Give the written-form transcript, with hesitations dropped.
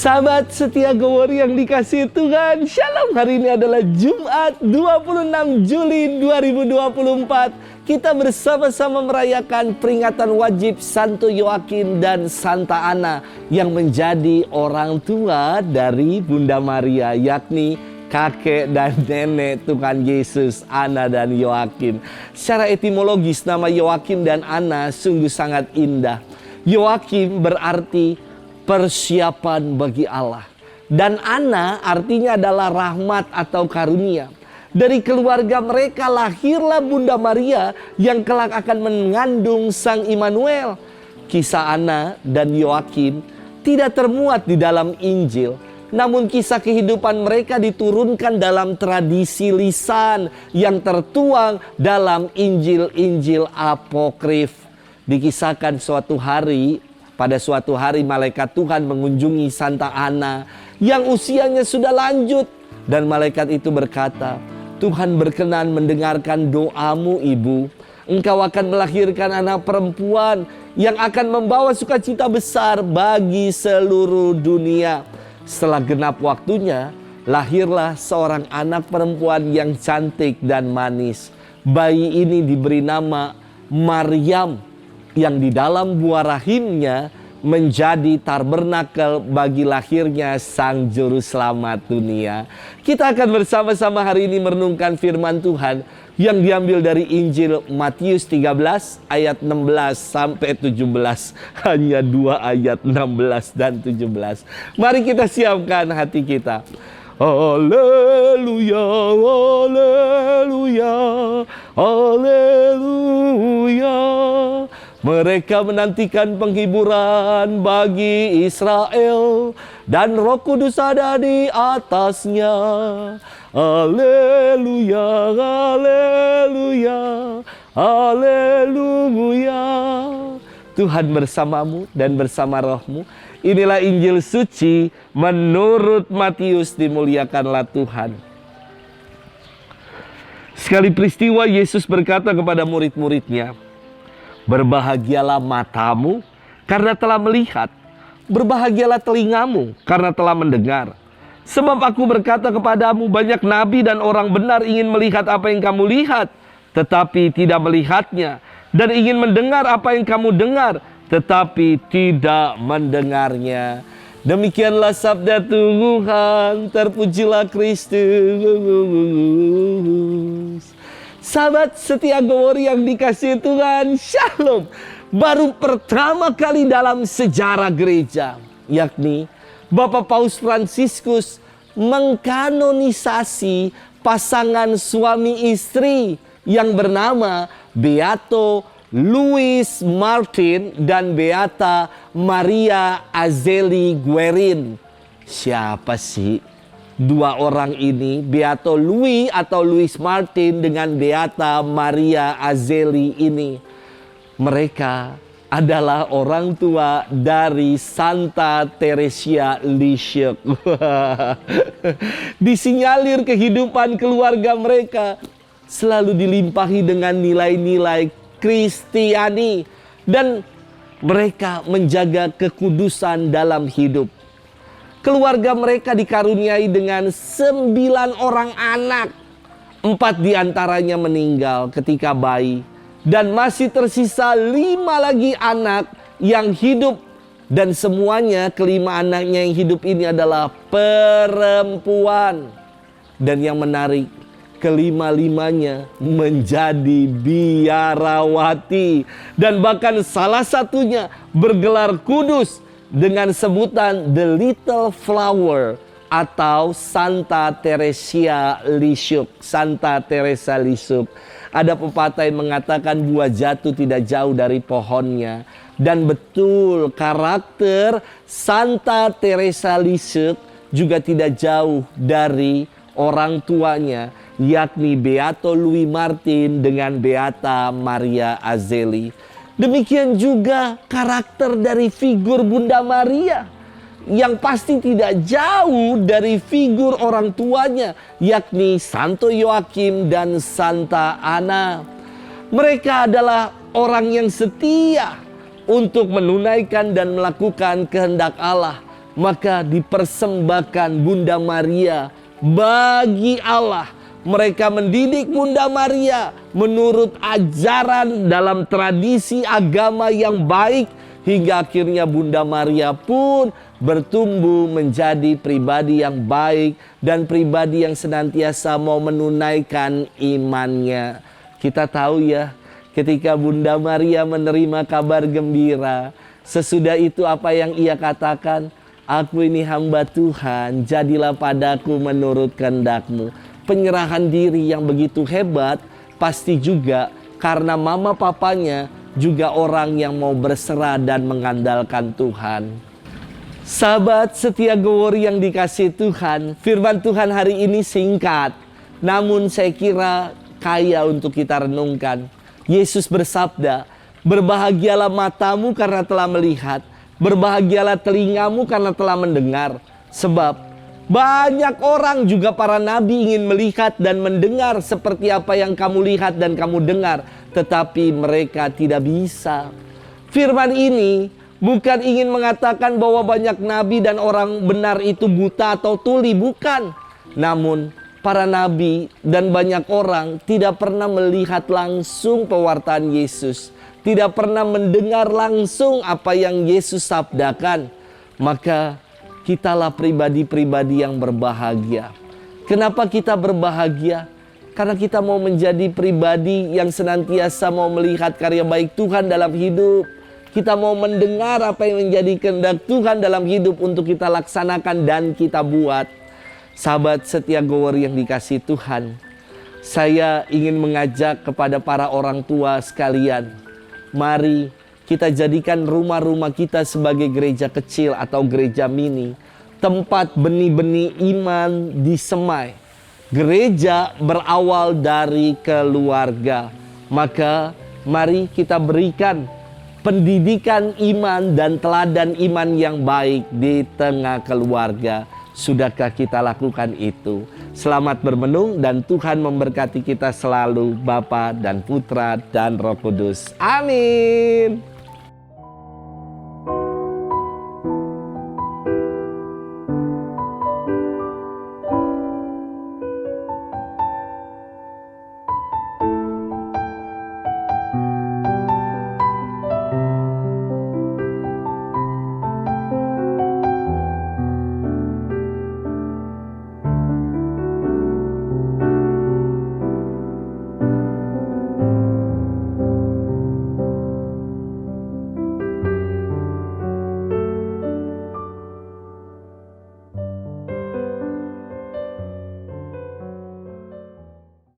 Sahabat setia Gowor yang dikasihi Tuhan, Shalom. Hari ini adalah Jumat 26 Juli 2024. Kita bersama-sama merayakan peringatan wajib Santo Yoakim dan Santa Ana yang menjadi orang tua dari Bunda Maria, yakni kakek dan nenek Tuhan Yesus, Ana dan Yoakim. Secara etimologis nama Yoakim dan Ana sungguh sangat indah. Yoakim berarti persiapan bagi Allah. Dan Ana artinya adalah rahmat atau karunia. Dari keluarga mereka lahirlah Bunda Maria yang kelak akan mengandung Sang Immanuel. Kisah Ana dan Yoakim tidak termuat di dalam Injil. Namun kisah kehidupan mereka diturunkan dalam tradisi lisan yang tertuang dalam Injil-Injil apokrif. Dikisahkan pada suatu hari malaikat Tuhan mengunjungi Santa Ana yang usianya sudah lanjut. Dan malaikat itu berkata, "Tuhan berkenan mendengarkan doamu, Ibu. Engkau akan melahirkan anak perempuan yang akan membawa sukacita besar bagi seluruh dunia." Setelah genap waktunya, lahirlah seorang anak perempuan yang cantik dan manis. Bayi ini diberi nama Maryam, yang di dalam buah rahimnya menjadi tabernakel bagi lahirnya Sang Juru Selamat dunia. Kita akan bersama-sama hari ini merenungkan firman Tuhan yang diambil dari Injil Matius 13 ayat 16 sampai 17. Hanya 2 ayat 16 dan 17. Mari kita siapkan hati kita. Haleluya, haleluya, haleluya. Mereka menantikan penghiburan bagi Israel, dan Roh Kudus ada di atasnya. Haleluya, haleluya, haleluya. Tuhan bersamamu dan bersama rohmu. Inilah Injil suci menurut Matius, dimuliakanlah Tuhan. Sekali peristiwa Yesus berkata kepada murid-muridnya, "Berbahagialah matamu karena telah melihat, berbahagialah telingamu karena telah mendengar. Sebab aku berkata kepadamu, banyak nabi dan orang benar ingin melihat apa yang kamu lihat, tetapi tidak melihatnya, dan ingin mendengar apa yang kamu dengar, tetapi tidak mendengarnya." Demikianlah sabda Tuhan, terpujilah Kristus. Sahabat setia Gowor yang dikasihi Tuhan, Shalom. Baru pertama kali dalam sejarah gereja, yakni Bapak Paus Fransiskus mengkanonisasi pasangan suami istri yang bernama Beato Louis Martin dan Beata Maria Azzeli Guerin. Siapa sih dua orang ini, Beato Louis atau Louis Martin dengan Beata Maria Azzeli ini? Mereka adalah orang tua dari Santa Teresia Lisieux. Disinyalir kehidupan keluarga mereka selalu dilimpahi dengan nilai-nilai Kristiani, dan mereka menjaga kekudusan dalam hidup. Keluarga mereka dikaruniai dengan 9 orang anak. 4 diantaranya meninggal ketika bayi. Dan masih tersisa 5 lagi anak yang hidup. Dan semuanya, kelima anaknya yang hidup ini adalah perempuan. Dan yang menarik, kelima-limanya menjadi biarawati. Dan bahkan salah satunya bergelar kudus dengan sebutan The Little Flower atau Santa Teresia Lisieux. Santa Teresa Lisieux. Ada pepatah yang mengatakan buah jatuh tidak jauh dari pohonnya. Dan betul, karakter Santa Teresa Lisieux juga tidak jauh dari orang tuanya, yakni Beato Louis Martin dengan Beata Maria Azzeli. Demikian juga karakter dari figur Bunda Maria yang pasti tidak jauh dari figur orang tuanya, yakni Santo Yoakim dan Santa Ana. Mereka adalah orang yang setia untuk menunaikan dan melakukan kehendak Allah. maka dipersembahkan Bunda Maria bagi Allah. Mereka mendidik Bunda Maria menurut ajaran dalam tradisi agama yang baik, hingga akhirnya Bunda Maria pun bertumbuh menjadi pribadi yang baik dan pribadi yang senantiasa mau menunaikan imannya. Kita tahu ya, ketika Bunda Maria menerima kabar gembira, sesudah itu apa yang ia katakan? Aku ini hamba Tuhan, jadilah padaku menurut kehendak-Mu. Penyerahan diri yang begitu hebat pasti juga karena mama papanya juga orang yang mau berserah dan mengandalkan Tuhan. Sahabat setia Gowori yang dikasihi Tuhan, firman Tuhan hari ini singkat, namun saya kira kaya untuk kita renungkan. Yesus bersabda, berbahagialah matamu karena telah melihat, berbahagialah telingamu karena telah mendengar. Sebab banyak orang, juga para nabi, ingin melihat dan mendengar seperti apa yang kamu lihat dan kamu dengar, tetapi mereka tidak bisa. Firman ini bukan ingin mengatakan bahwa banyak nabi dan orang benar itu buta atau tuli, bukan. Namun para nabi dan banyak orang tidak pernah melihat langsung pewartaan Yesus, tidak pernah mendengar langsung apa yang Yesus sabdakan. Maka kitalah pribadi-pribadi yang berbahagia. Kenapa kita berbahagia? Karena kita mau menjadi pribadi yang senantiasa mau melihat karya baik Tuhan dalam hidup. Kita mau mendengar apa yang menjadi kehendak Tuhan dalam hidup untuk kita laksanakan dan kita buat. Sahabat setia Gowori yang dikasihi Tuhan, saya ingin mengajak kepada para orang tua sekalian, mari kita jadikan rumah-rumah kita sebagai gereja kecil atau gereja mini, tempat benih-benih iman disemai. Gereja berawal dari keluarga. Maka mari kita berikan pendidikan iman dan teladan iman yang baik di tengah keluarga. Sudahkah kita lakukan itu? Selamat bermenung dan Tuhan memberkati kita selalu, Bapa dan Putra dan Roh Kudus. Amin.